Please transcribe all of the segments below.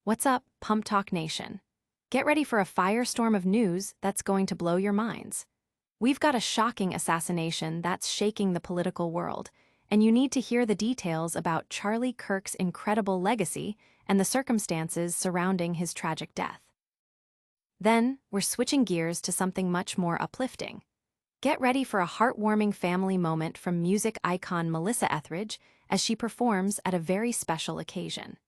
What's up, PumpTalk Nation? Get ready for a firestorm of news that's going to blow your minds. We've got a shocking assassination that's shaking the political world, and you need to hear the details about Charlie Kirk's incredible legacy and the circumstances surrounding his tragic death. Then, we're switching gears to something much more uplifting. Get ready for a heartwarming family moment from music icon Melissa Etheridge as she performs at a very special occasion.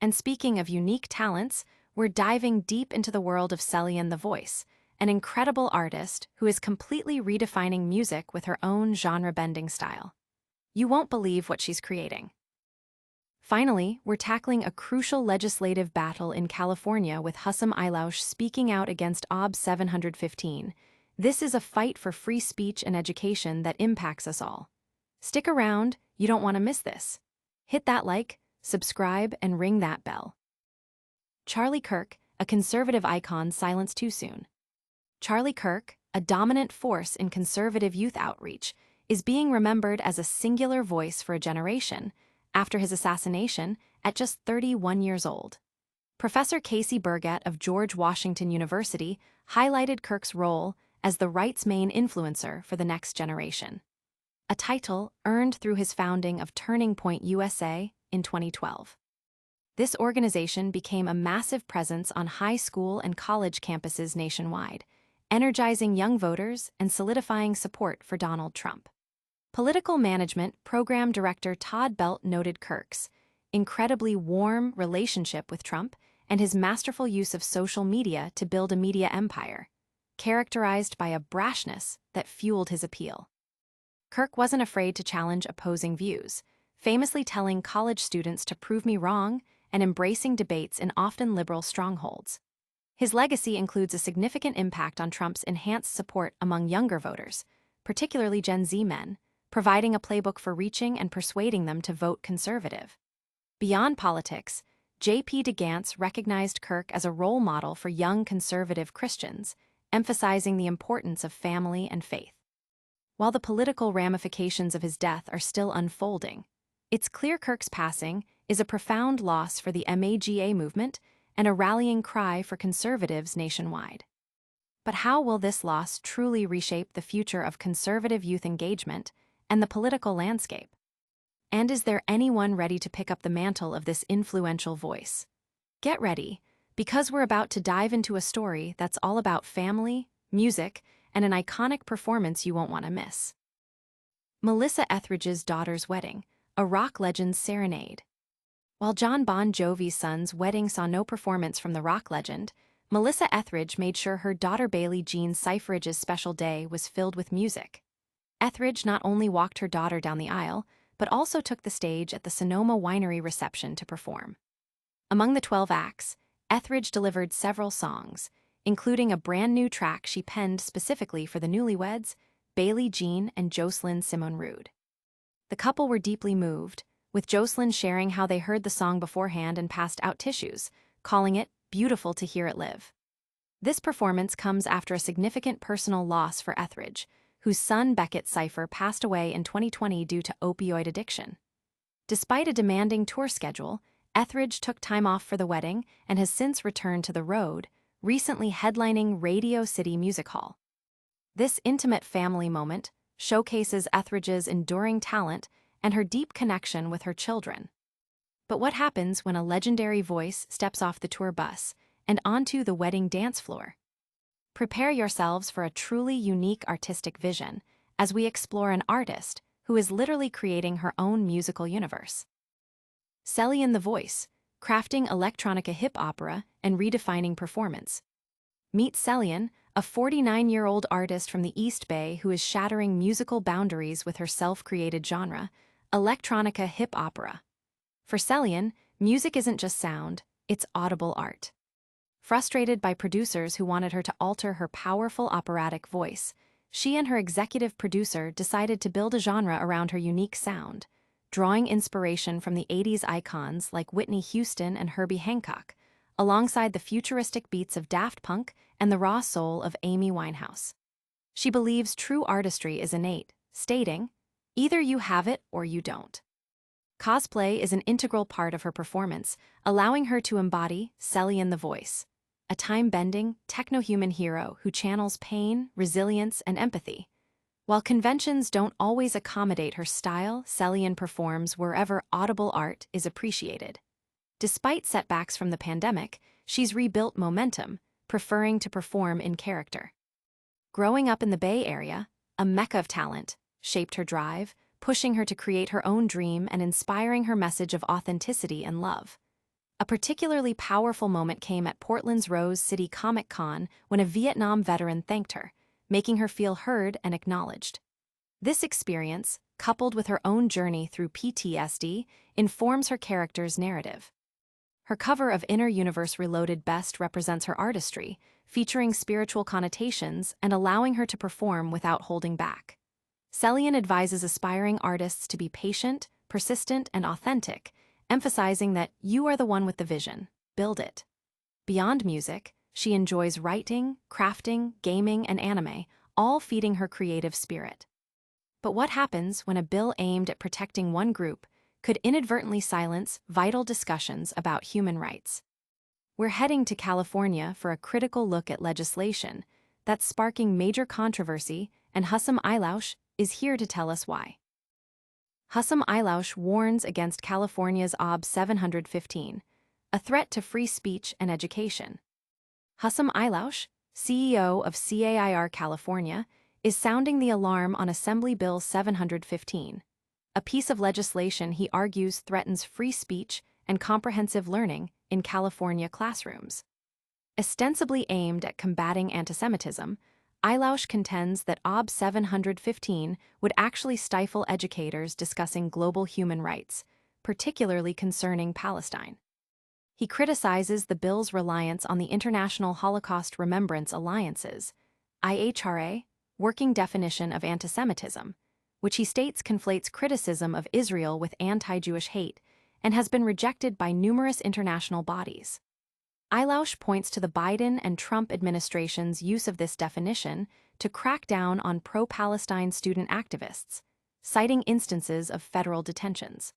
And speaking of unique talents, we're diving deep into the world of Celiane The Voice, an incredible artist who is completely redefining music with her own genre-bending style. You won't believe what she's creating. Finally, we're tackling a crucial legislative battle in California with Hussam Ayloush speaking out against OB 715. This is a fight for free speech and education that impacts us all. Stick around, you don't want to miss this. Hit that like, subscribe, and ring that bell. Charlie Kirk, a conservative icon silenced too soon. Charlie Kirk, a dominant force in conservative youth outreach, is being remembered as a singular voice for a generation after his assassination at just 31 years old. Professor Casey Burgett of George Washington University highlighted Kirk's role as the right's main influencer for the next generation, a title earned through his founding of Turning Point USA in 2012. This organization became a massive presence on high school and college campuses nationwide, energizing young voters and solidifying support for Donald Trump. Political Management Program Director Todd Belt noted Kirk's incredibly warm relationship with Trump and his masterful use of social media to build a media empire, characterized by a brashness that fueled his appeal. Kirk wasn't afraid to challenge opposing views, famously telling college students to prove me wrong and embracing debates in often liberal strongholds. His legacy includes a significant impact on Trump's enhanced support among younger voters, particularly Gen Z men, providing a playbook for reaching and persuading them to vote conservative. Beyond politics, J.P. DeGance recognized Kirk as a role model for young conservative Christians, emphasizing the importance of family and faith. While the political ramifications of his death are still unfolding, it's clear Kirk's passing is a profound loss for the MAGA movement and a rallying cry for conservatives nationwide. But how will this loss truly reshape the future of conservative youth engagement and the political landscape? And is there anyone ready to pick up the mantle of this influential voice? Get ready, because we're about to dive into a story that's all about family, music, and an iconic performance you won't want to miss. Melissa Etheridge's daughter's wedding, a rock legend's Serenade. While John Bon Jovi's son's wedding saw no performance from the rock legend, Melissa Etheridge made sure her daughter Bailey Jean Cypheridge's special day was filled with music. Etheridge not only walked her daughter down the aisle, but also took the stage at the Sonoma Winery reception to perform. Among the 12 acts, Etheridge delivered several songs, including a brand new track she penned specifically for the newlyweds, Bailey Jean and Jocelyn Simone Rude. The couple were deeply moved, with Jocelyn sharing how they heard the song beforehand and passed out tissues, calling it beautiful to hear it live. This performance comes after a significant personal loss for Etheridge, whose son Beckett Cypher passed away in 2020 due to opioid addiction. Despite a demanding tour schedule, Etheridge took time off for the wedding and has since returned to the road, recently headlining Radio City Music Hall. This intimate family moment showcases Etheridge's enduring talent and her deep connection with her children. But what happens when a legendary voice steps off the tour bus and onto the wedding dance floor? Prepare yourselves for a truly unique artistic vision as we explore an artist who is literally creating her own musical universe. Celiane The Voice, crafting electronica hip opera and redefining performance. Meet Celiane, a 49-year-old artist from the East Bay who is shattering musical boundaries with her self-created genre, Electronica Hip Opera. For Celiane, music isn't just sound, it's audible art. Frustrated by producers who wanted her to alter her powerful operatic voice, she and her executive producer decided to build a genre around her unique sound, drawing inspiration from the 80s icons like Whitney Houston and Herbie Hancock, alongside the futuristic beats of Daft Punk and the raw soul of Amy Winehouse. She believes true artistry is innate, stating, "Either you have it or you don't." Cosplay is an integral part of her performance, allowing her to embody Celiane The Voice, a time-bending, techno-human hero who channels pain, resilience, and empathy. While conventions don't always accommodate her style, Celiane performs wherever audible art is appreciated. Despite setbacks from the pandemic, she's rebuilt momentum, preferring to perform in character. Growing up in the Bay Area, a mecca of talent, shaped her drive, pushing her to create her own dream and inspiring her message of authenticity and love. A particularly powerful moment came at Portland's Rose City Comic Con when a Vietnam veteran thanked her, making her feel heard and acknowledged. This experience, coupled with her own journey through PTSD, informs her character's narrative. Her cover of Inner Universe Reloaded best represents her artistry, featuring spiritual connotations and allowing her to perform without holding back. Celiane advises aspiring artists to be patient, persistent, and authentic, emphasizing that you are the one with the vision. Build it. Beyond music, she enjoys writing, crafting, gaming, and anime, all feeding her creative spirit. But what happens when a bill aimed at protecting one group could inadvertently silence vital discussions about human rights? We're heading to California for a critical look at legislation that's sparking major controversy, and Hussam Ayloush is here to tell us why. Hussam Ayloush warns against California's OB 715, a threat to free speech and education. Hussam Ayloush, CEO of CAIR California, is sounding the alarm on Assembly Bill 715, a piece of legislation he argues threatens free speech and comprehensive learning in California classrooms. Ostensibly aimed at combating antisemitism, Ayloush contends that OB 715 would actually stifle educators discussing global human rights, particularly concerning Palestine. He criticizes the bill's reliance on the International Holocaust Remembrance Alliance's IHRA working definition of antisemitism, which he states conflates criticism of Israel with anti-Jewish hate and has been rejected by numerous international bodies. Ayloush points to the Biden and Trump administration's use of this definition to crack down on pro-Palestine student activists, citing instances of federal detentions.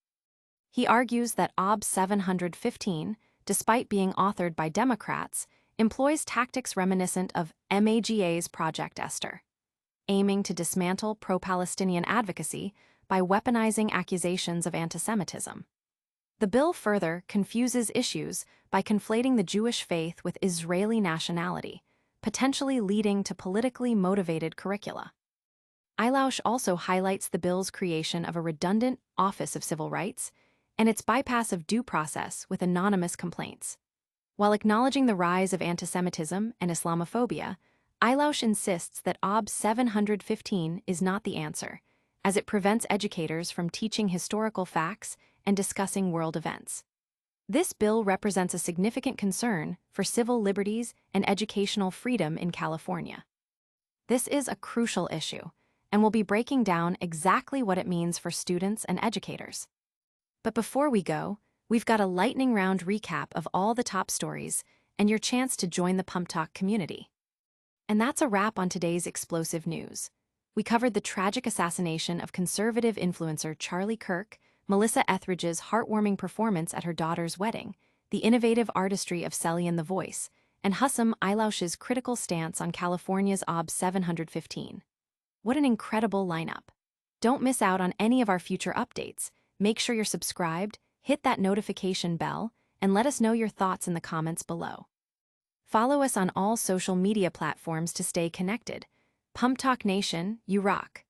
He argues that OB 715, despite being authored by Democrats, employs tactics reminiscent of MAGA's Project Esther, aiming to dismantle pro-Palestinian advocacy by weaponizing accusations of antisemitism. The bill further confuses issues by conflating the Jewish faith with Israeli nationality, potentially leading to politically motivated curricula. Ayloush also highlights the bill's creation of a redundant Office of Civil Rights and its bypass of due process with anonymous complaints. While acknowledging the rise of antisemitism and Islamophobia, Ayloush insists that OB 715 is not the answer, as it prevents educators from teaching historical facts and discussing world events. This bill represents a significant concern for civil liberties and educational freedom in California. This is a crucial issue, and we'll be breaking down exactly what it means for students and educators. But before we go, we've got a lightning round recap of all the top stories and your chance to join the PumpTalk community. And that's a wrap on today's explosive news. We covered the tragic assassination of conservative influencer Charlie Kirk, Melissa Etheridge's heartwarming performance at her daughter's wedding, the innovative artistry of Celiane The Voice, and Hussam Ayloush's critical stance on California's OB 715. What an incredible lineup! Don't miss out on any of our future updates. Make sure you're subscribed, hit that notification bell, and let us know your thoughts in the comments below. Follow us on all social media platforms to stay connected. PumpTalk Nation, you rock!